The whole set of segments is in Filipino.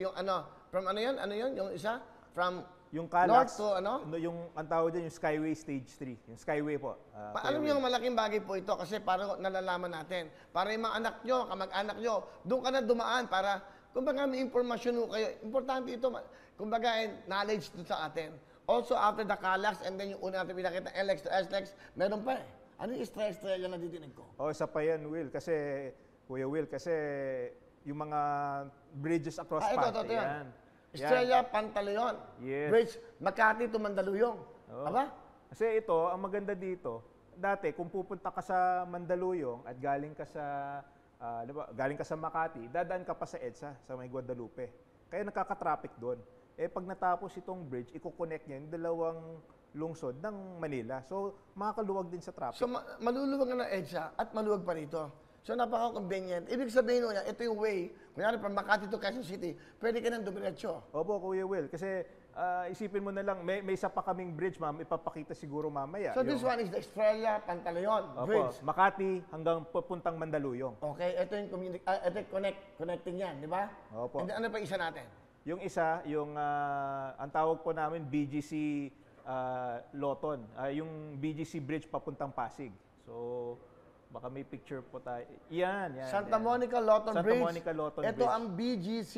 Yung ano, from ano yun? Ano yun? Yung isa? From Yung north Calax, to ano? yung ang tawag dyan, yung Skyway Stage 3. Yung Skyway po. Kuya Alam Will. niyo, malaking bagay po ito kasi para nalalaman natin. Para yung mga anak nyo, kamag-anak nyo, doon ka na dumaan para, kumbaga may informasyon mo kayo. Importante ito, kumbaga knowledge to sa atin. Also, after the Calax, and then yung una natin pinakita, LX to SLEX, meron pa eh. Ano yung estrella na ditinig ko? Oh, isa pa yan, Will. Kasi, Kuya Will, kasi yung mga bridges across Ito, path. ito, yan. Yan. Estrella Pantaleon. Yes. Bridge, Makati to Mandaluyong. Oo. Aba? Kasi ito, ang maganda dito, dati kung pupunta ka sa Mandaluyong at galing ka sa galing ka sa Makati, dadaan ka pa sa EDSA, sa may Guadalupe. Kaya nakaka-traffic doon. Eh pag natapos itong bridge, i-connect niya yung dalawang lungsod ng Manila. So, makakaluwag din sa traffic. So, maluluwag na ng EDSA at maluwag pa rito. So, napaka-convenient. Ibig sabihin mo niya, ito yung way. Kunyari, from Makati to Quezon City, pwede ka nang dumiretso. Opo, Kuya Will. Kasi isipin mo na lang, may isa pa kaming bridge, ma'am. Ipapakita siguro mamaya. So, this one is the Estrella Pantaleon Bridge. Opo, Makati hanggang papuntang Mandaluyong. Okay, ito yung ito yung connecting yan, di ba? Opo. And then, ano pa isa natin? Yung isa, yung ang tawag po namin BGC Loton. Yung BGC Bridge papuntang Pasig. So, baka may picture po tayo. Yan. Santa Monica Loton Santa Bridge. Monica Loton Ito Bridge. ang BGC.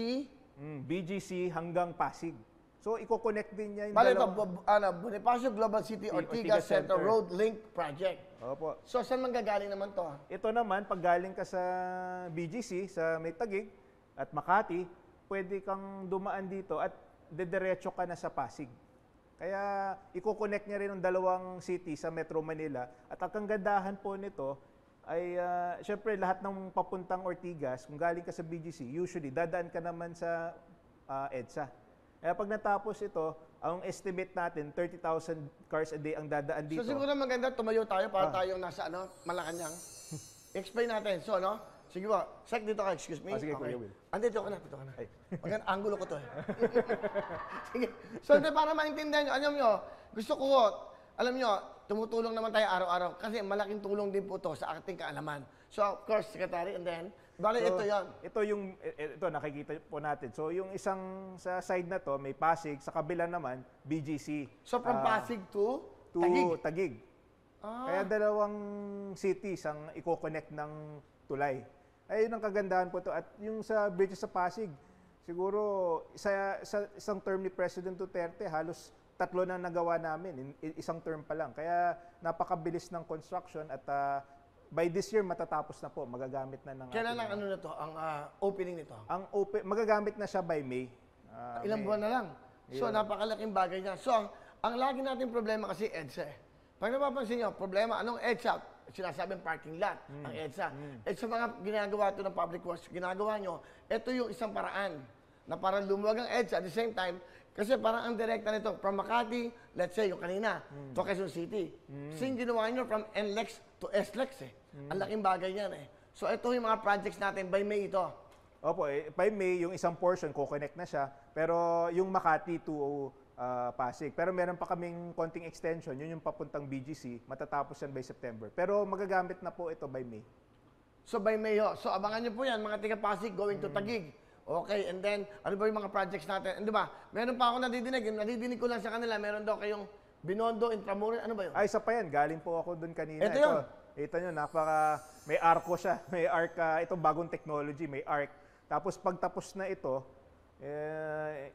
BGC hanggang Pasig. So, i-connect din niya yung Bale, ito, dalawang... Bonifacio Global City Ortigas Ortigas Center Center. Road Link Project. Opo. So, saan manggagaling naman to? Ito naman, pag galing ka sa BGC, sa May Taguig at Makati, pwede kang dumaan dito at dediretso ka na sa Pasig. Kaya, i-connect niya rin ang dalawang city sa Metro Manila. At ang kagandahan po nito, ay syempre lahat ng papuntang Ortigas, kung galing ka sa BGC, usually dadaan ka naman sa EDSA. Kaya pag natapos ito, ang estimate natin, 30,000 cars a day ang dadaan dito. So siguro maganda tumayo tayo para tayong nasa Malacanang. Explain natin. So sige po, sec dito ka, excuse me. Sige, Kuya Will. Andito ka na, dito ka na. Ay. Maganda, angulo ko to eh. Sige. So para maintindihan nyo, alam nyo, gusto ko, alam nyo, tumutulong naman tayo araw-araw kasi malaking tulong din po to sa ating kaalaman. So of course, Secretary, and then, ito yon. Ito nakikita po natin. So yung isang sa side na to, may Pasig, sa kabila naman, BGC. So from Pasig to Taguig. Kaya dalawang cities ang i-connect ng tulay. Ay, yun ang kagandahan po to. At yung sa bridge sa Pasig, siguro sa isang term ni President Duterte, halos 3 na nagawa namin, isang term pa lang. Kaya napakabilis ng construction at by this year matatapos na po, magagamit na ng Kailan ang ano na to, ang opening nito? magagamit na siya by May. Ilang buwan na lang. So, napakalaking bagay niya. So, ang lagi natin problema kasi EDSA. Pag napapansin niyo, problema, anong EDSA? Sinasabing parking lot, ang EDSA. Eh, sa mga ginagawa ito ng public works, ginagawa nyo, ito yung isang paraan na parang lumuwag ang EDSA at the same time, kasi parang ang direkta nito, from Makati, let's say, yung kanina, to Quezon City. Kasi ginawa nyo from NLEX to SLEX eh. Ang laking bagay niyan eh. So, ito yung mga projects natin, by May ito. Opo, by May, yung isang portion, ko-connect na siya. Pero yung Makati to Pasig. Pero meron pa kaming konting extension, yun yung papuntang BGC, matatapos yan by September. Pero magagamit na po ito by May. So, by May, so abangan nyo po yan, mga tiga Pasig going to Taguig. Okay, and then, ano ba yung mga projects natin? And di ba, meron pa ako nadidinig ko lang sa kanila, meron daw kayong Binondo, Intramuros, ano ba yun? Ay, isa pa yan. Galing po ako doon kanina. Ito yun. Ito nyo, may arco siya. May arc, ito bagong technology, may arc. Tapos pagtapos na ito,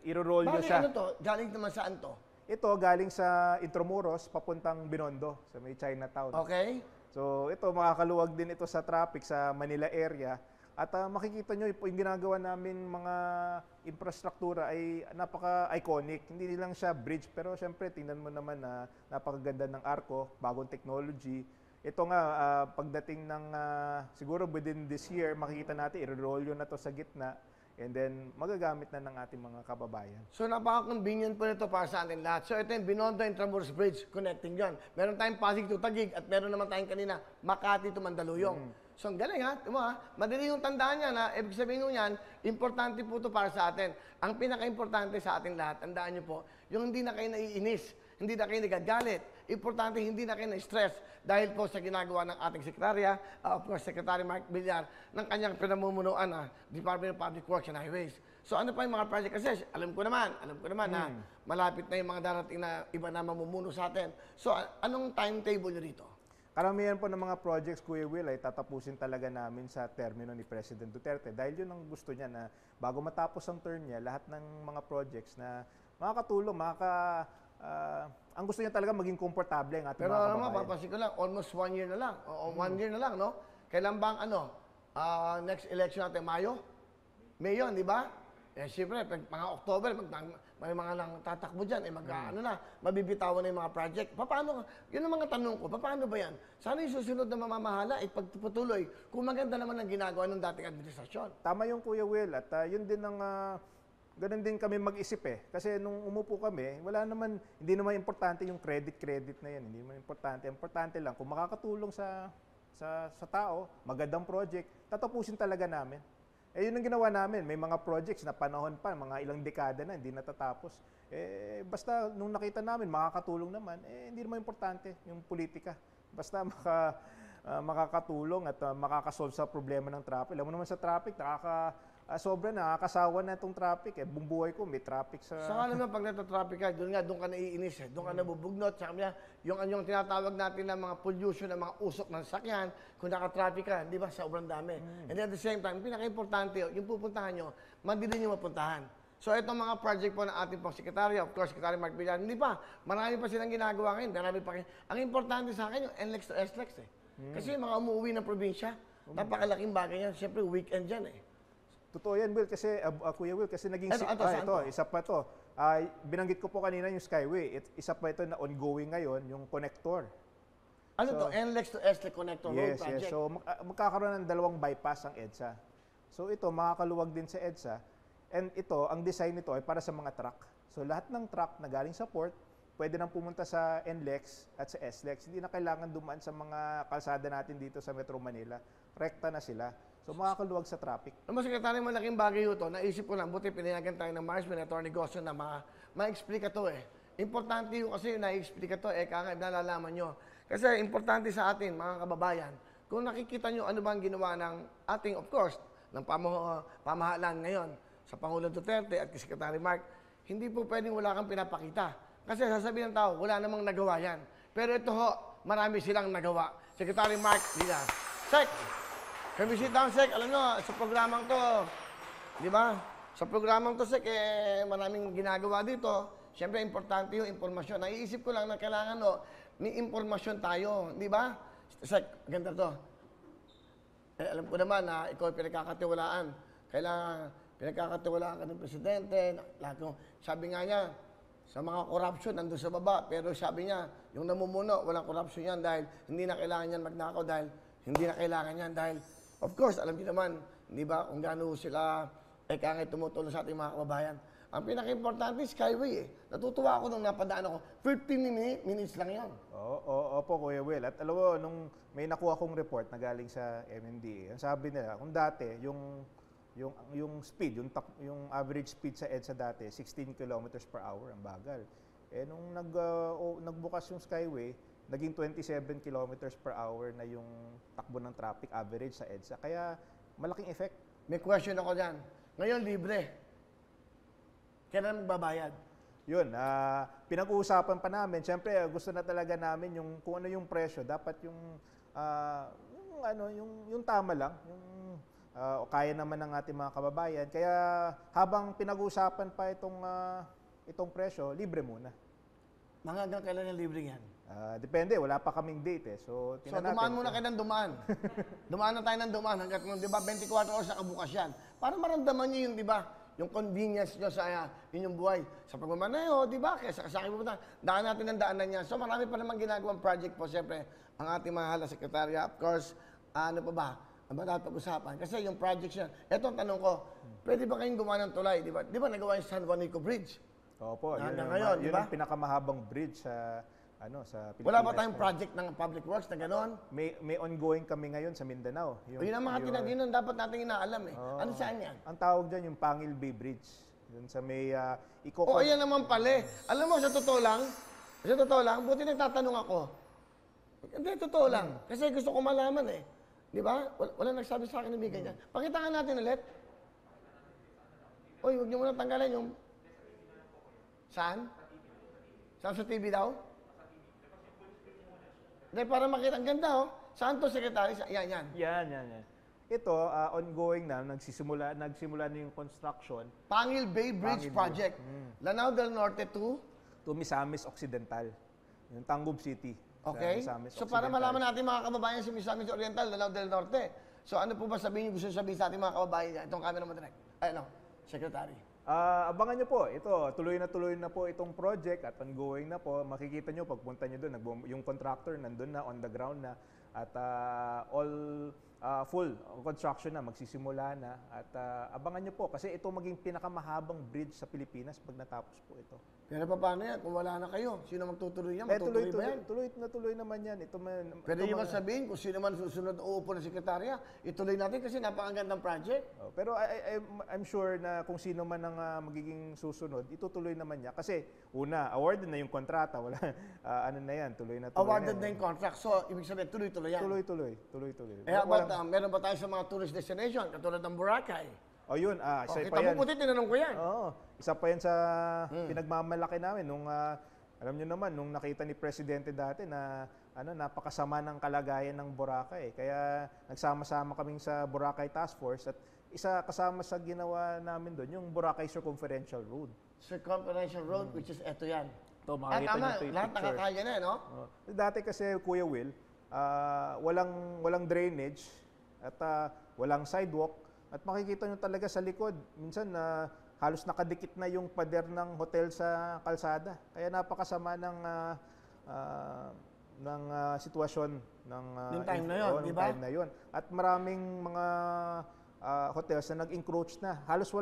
iro-roll nyo Bakit siya. ano to? Galing naman saan to? Ito, galing sa Intramuros, papuntang Binondo, sa may Chinatown. Okay. So, ito, makakaluwag din ito sa traffic sa Manila area. At makikita nyo, yung ginagawa namin mga infrastruktura ay napaka-iconic. Hindi lang siya bridge, pero syempre, tingnan mo naman na napakaganda ng arko, bagong technology. Ito nga, pagdating ng, siguro within this year, makikita natin, i-roll yun na to sa gitna. And then, magagamit na ng ating mga kababayan. So, napaka-convenient po nito para sa atin lahat. So, ito yung Binondo Intramuros Bridge, connecting yun. Meron tayong Pasig to Taguig at meron naman tayong kanina, Makati to Mandaluyong. So, ang galing ha. Madali yung tandaan niya na, ibig sabihin nyo yan, importante po ito para sa atin. Ang pinaka-importante sa ating lahat, tandaan nyo po, yung hindi na kayo naiinis, hindi na kayo nagagalit. Importante, hindi na kayo na-stress dahil po sa ginagawa ng ating sekretarya, of course, Secretary Mark Villar, ng kanyang pinamumunuan na Department of Public Works and Highways. So ano pa yung mga project? Kasi alam ko naman na malapit na yung mga darating na iba na mamumuno sa atin. So anong timetable nyo rito? Karamihan po ng mga projects, Kuya Will, ay tatapusin talaga namin sa termino ni President Duterte. Dahil yun ang gusto niya na bago matapos ang term niya, lahat ng mga projects na makakatulong, ang gusto niya talaga maging komportable ang ating Pero mga alam mo, kababayan. papansin ko lang, almost 1 year na lang. O 1 year na lang, no? Kailan bang next election natin? Mayo? May yun, di ba? Eh, siyempre, pag mga October, may mga lang tatakbo dyan, mabibitawan na yung mga project. Paano? Yun ang mga tanong ko, paano ba yan? Sana yung susunod na mamamahala, ipagpatuloy kung maganda naman ang ginagawa ng dating administrasyon. Tama yung Kuya Will at yun din ang ganun din kami mag-isip eh. Kasi nung umupo kami, hindi naman importante yung credit na yan. Hindi naman importante. Importante lang kung makakatulong sa tao, magandang project, tatapusin talaga namin. Eh yun ang ginawa namin. May mga projects na panahon pa, mga ilang dekada na, hindi natatapos. Eh basta nung nakita namin, makakatulong naman, hindi naman importante yung politika. Basta makakatulong at makakasolve sa problema ng traffic. Alam mo naman sa traffic, sobra nakakasawa na itong traffic. Buong buhay ko may traffic sa... Saka naman pag nata-traffic ka, doon ka naiinis eh. Doon ka nabubugnot. Saka yung tinatawag natin na mga pollution, na mga usok ng sakyan, kung naka-traffic ka, di ba, sobrang dami. And at the same time, pinaka-importante, yung pupuntahan nyo, madali nyo mapuntahan. So itong mga project po ng ating pong sekretarya, of course, Secretary Mark Villar, hindi pa, marami pa silang ginagawa ngayon. Marami pa. Ang importante sa akin, yung NLEX to SLEX eh. Kasi yung mga umuwi ng probinsya, napakalaking bagay yan. Siyempre, weekend yan eh. Totoo yan, Will, kasi, Kuya Will, kasi naging... Saan to? Isa pa to. Binanggit ko po kanina yung Skyway. Isa pa ito na ongoing ngayon, yung connector. Ano to? NLEX to SLEX connector road project? Yes. So, magkakaroon ng 2 bypass ang EDSA. So, ito, makakaluwag din sa EDSA. And ito, ang design nito ay para sa mga truck. So, lahat ng truck na galing sa port, pwede nang pumunta sa NLEX at sa SLEX. Hindi na kailangan dumaan sa mga kalsada natin dito sa Metro Manila. Rekta na sila. So, makakaluwag sa traffic. Naman, Sekretary, malaking bagay ito. Naisip ko lang, buti pinayagan tayo ng Marsman at negosyo na ma-explica to eh. Importante yung kasi na-explica to eh, kaya nalalaman nyo. Kasi importante sa atin, mga kababayan, kung nakikita nyo ano bang ginawa ng ating, of course, ng pamahalaan ngayon sa Pangulong Duterte at kay Secretary Mark, hindi po pwedeng wala kang pinapakita. Kasi sasabihin ng tao, wala namang nagawa yan. Pero ito ho, marami silang nagawa. Secretary Mark Villar. Sek! Can we sit down, Sek? Alam nyo, sa programang to, di ba? Sa programang to, Sek, maraming ginagawa dito. Siyempre, importante yung impormasyon. Naiisip ko lang na kailangan, may impormasyon tayo. Di ba? Sek, ganda to. Alam ko naman na ikaw pinagkakatiwalaan. Kailangan pinagkakatiwalaan ka ng presidente. Sabi nga niya, sa mga corruption, nandun sa baba. Pero sabi niya, yung namumuno, walang corruption yan dahil hindi na kailangan yan magnakaw dahil hindi na kailangan yan dahil of course, alam niyo naman, di ba, kung gaano sila kaya tumutulong sa ating mga kababayan. Ang pinaka-importante, Skyway eh. Natutuwa ako nung napadaan ako. 15 minutes lang yan. Opo, Kuya Will. At alam mo, nung may nakuha kong report na galing sa MMDA, ang sabi nila, kung dati, yung speed, yung average speed sa EDSA dati, 16 kilometers per hour, ang bagal. Nung nagbukas yung Skyway, naging 27 kilometers per hour na yung takbo ng traffic average sa EDSA. Kaya malaking effect. May question ako dyan. Ngayon, libre. Kailan magbabayad? Yun, pinag-uusapan pa namin. Siyempre, gusto na talaga namin yung kung ano yung presyo. Dapat yung tama lang. Kaya naman ng ating mga kababayan. Kaya habang pinag-uusapan pa itong presyo, libre muna. Hanggang kailan yung libre yan? Depende, wala pa kaming date eh. So, dumaan muna kayo ng dumaan. Dumaan na tayo ng dumaan hanggat di ba, 24 oras nakabukas yan. Para maramdaman nyo yung, di ba, yung convenience nyo sa inyong buhay. Sa pagmamaneho, di ba, kaya sa akin pupunta, daan natin ang daanan niya. So, marami pa naman ginagawang project po, siyempre, ang ating mahal na sekretarya. Of course, ano pa ba? Ang ba dapat pag-usapan? Kasi yung project niya, eto ang tanong ko, pwede ba kayong gumawa ng tulay? Di ba nagawa yung San Juanico Bridge? Opo, yun diba? ang pinakamahabang bridge sa Pilipinas. Wala ba tayong project ng public works na gano'n? May ongoing kami ngayon sa Mindanao. Yun ang mga yun dapat natin inaalam eh. Ano saan yan? Ang tawag dyan yung Pangil Bay Bridge. Yun sa may yan naman pala eh. Alam mo, sa totoo lang, buti nagtatanong ako. Hindi, totoo lang. Kasi gusto ko malaman eh. Di ba? Wala nagsabi sa akin ng bigay niya. Pakita nga natin ulit. Uy, huwag niyo muna tanggalin yung... Saan? Saan sa TV daw? Hindi, para makita. Ang ganda, oh. Saan to, Secretary? Yan. Yan. Ito, ongoing na, nagsimula na yung construction Pangil Bay Bridge Pangil Bay. Project. Lanao del Norte to... to Misamis Occidental, yung Tangub City. sa Okay? Misamis So para Occidental. malaman natin mga kababayan si Misamis Oriental, Lanao del Norte. So ano po ba sabihin niyo gusto sabihin sa ating mga kababayan niya? Itong camera mo direct. Ay, ano? Secretary. Abangan nyo po, ito, tuloy na po itong project at ongoing na po. Makikita nyo, pagpunta nyo doon, yung contractor nandun na, on the ground na, at all full construction na, magsisimula na. At abangan nyo po, kasi ito maging pinakamahabang bridge sa Pilipinas pag natapos po ito. Pero paano yan? Kung wala na kayo, sino magtutuloy yan? Matutuloy ba yan? Tuloy naman yan. Ito man, Pwede ito niyo ba mga- sabihin kung sino man susunod uupo ng sekretarya, ituloy natin kasi napakagandang project. Pero I'm sure na kung sino man ang magiging susunod, itutuloy naman niya. Kasi una, awarded na yung kontrata. Wala, ano na yan, tuloy na. Awarded na yung contract. So, ibig sabihin, tuloy-tuloy yan. Tuloy. Eh, meron ba tayo sa mga tourist destination, katulad ng Boracay? O yun, isa Okay, pa yan. Tapo Puti, tinanong ko yan. Oo, isa pa yan sa pinagmamalaki namin. Nung, alam nyo naman, nung nakita ni Presidente dati na napakasama ng kalagayan ng Boracay. Kaya nagsama-sama kaming sa Boracay Task Force at isa kasama sa ginawa namin doon, yung Boracay Circumferential Road. Circumferential Road, which is eto yan. Ito, At makikita tama, nyo ito yung lahat picture. nakakaya na, no? Dati kasi, Kuya Will, walang drainage at walang sidewalk. At makikita nyo talaga sa likod, minsan halos nakadikit na yung pader ng hotel sa kalsada. Kaya napakasama ng sitwasyon ng Yung time na yun, di ba? time na yun. At maraming mga hotels na nag-encroach na. Halos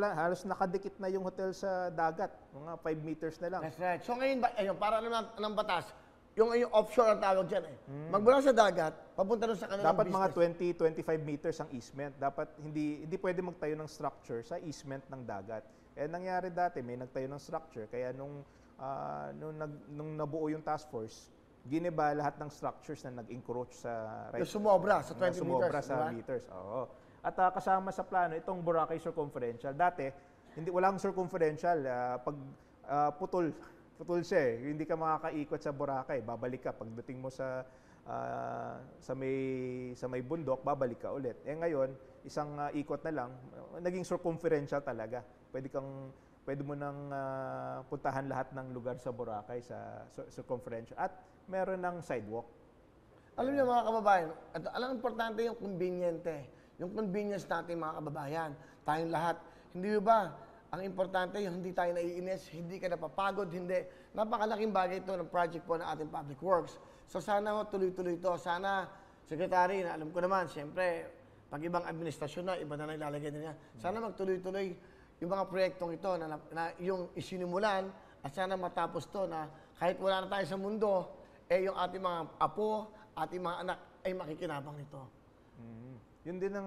nakadikit na yung hotel sa dagat. Mga 5 meters na lang. That's right. So ngayon, ayun, para naman ng batas, yung offshore ang tawag dyan eh. Magmula sa dagat, papunta doon sa kanilang Dapat business. mga 20-25 meters ang easement. Dapat hindi pwede magtayo ng structure sa easement ng dagat. Eh nangyari dati, may nagtayo ng structure. Kaya nung nabuo yung task force, giniba lahat ng structures na nag-encroach sa Yung sumobra sa 20 meters, sumobra sa di ba? meters. Oo. At kasama sa plano itong Boracay Circumferential. Dati, walang circumferential. Pag putol siya eh. Hindi ka makakaikot sa Boracay. Babalik ka. Pagdating mo sa may bundok, babalik ka ulit. Eh ngayon, isang ikot na lang, naging circumferential talaga. Pwede mo nang puntahan lahat ng lugar sa Boracay sa circumferential. At meron ng sidewalk. Alam niyo mga kababayan, alam importante yung conveniente. Yung convenience natin mga kababayan. Tayong lahat. Hindi ba? Ang importante yung hindi tayo naiinis, hindi ka napapagod, hindi. Napakalaking bagay ito ng project po ng ating public works. So sana tuloy-tuloy ito. Sana, Secretary, na alam ko naman, siyempre, pag ibang administrasyon na, iba na ilalagay nila. Sana magtuloy-tuloy yung mga proyektong ito na yung isinimulan at sana matapos to na kahit wala na tayo sa mundo, yung ating mga apo, ating mga anak ay makikinabang nito. Yun din ang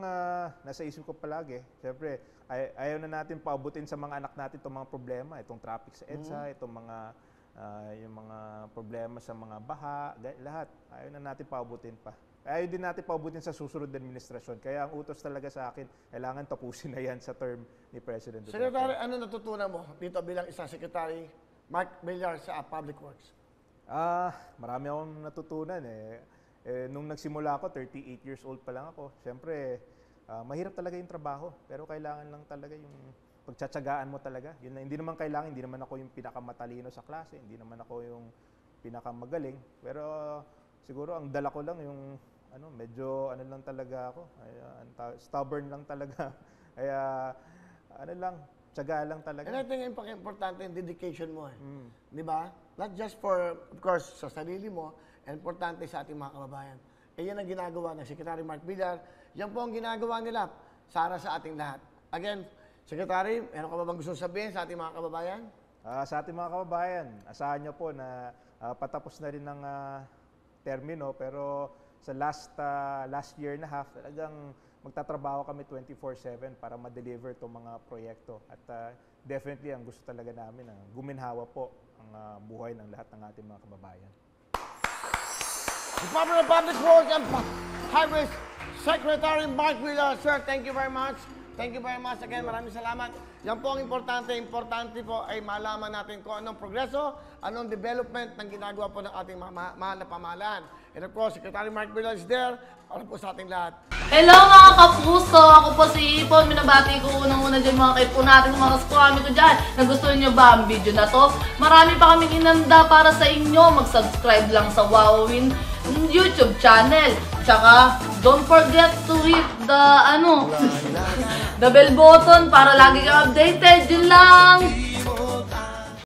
nasa isip ko palagi. Siyempre, ayaw na natin paabutin sa mga anak natin itong mga problema, itong traffic sa EDSA, itong yung mga problema sa mga baha, lahat. Ayaw na natin paabutin pa. Ayaw din natin paabutin sa susunod na administrasyon. Kaya ang utos talaga sa akin, kailangan tapusin na yan sa term ni President Duterte. Secretary, ano natutunan mo dito bilang isang Secretary Mark Villar sa Public Works? Marami akong natutunan eh. Nung nagsimula ako, 38 years old pa lang ako. Siyempre, mahirap talaga yung trabaho. Pero kailangan lang talaga yung pagtsatsagaan mo talaga. Yun na, hindi naman ako yung pinakamatalino sa klase. Hindi naman ako yung pinakamagaling. Pero siguro ang dala ko lang yung medyo lang talaga ako. Stubborn lang talaga. Kaya tiyaga lang talaga. And I think importante yung dedication mo eh. Di ba? Not just for, of course, sa sarili mo, importante sa ating mga kababayan. Yan ang ginagawa ng Secretary Mark Villar. Yan po ang ginagawa nila para sa ating lahat. Again, Secretary, meron ka ba bang gusto sabihin sa ating mga kababayan? Sa ating mga kababayan, asahan nyo po na patapos na rin ng termino. Pero sa last year and a half, talagang magtatrabaho kami 24/7 para ma-deliver itong mga proyekto. At definitely, ang gusto talaga namin, guminhawa po ang buhay ng lahat ng ating mga kababayan. Department of Public Works and Highways Secretary Mark Villar, sir, thank you very much Thank you very much again. Maraming salamat. Yan po ang importante. Importante po ay malaman natin kung anong progreso, anong development ng ginagawa po ng ating mahal na pamahalaan. And of course, Secretary Mark Villar is there para po sa ating lahat. Hello mga kapuso! Ako po si Ipon. Minabati ko unang-una dyan mga kaipo natin, mga kaskwami ko dyan. Nagustuhan nyo ba ang video na to? Marami pa kaming inanda para sa inyo. Mag-subscribe lang sa Wowin YouTube channel. Tsaka, don't forget to hit the, the bell button para lagi kang updated. Yun lang!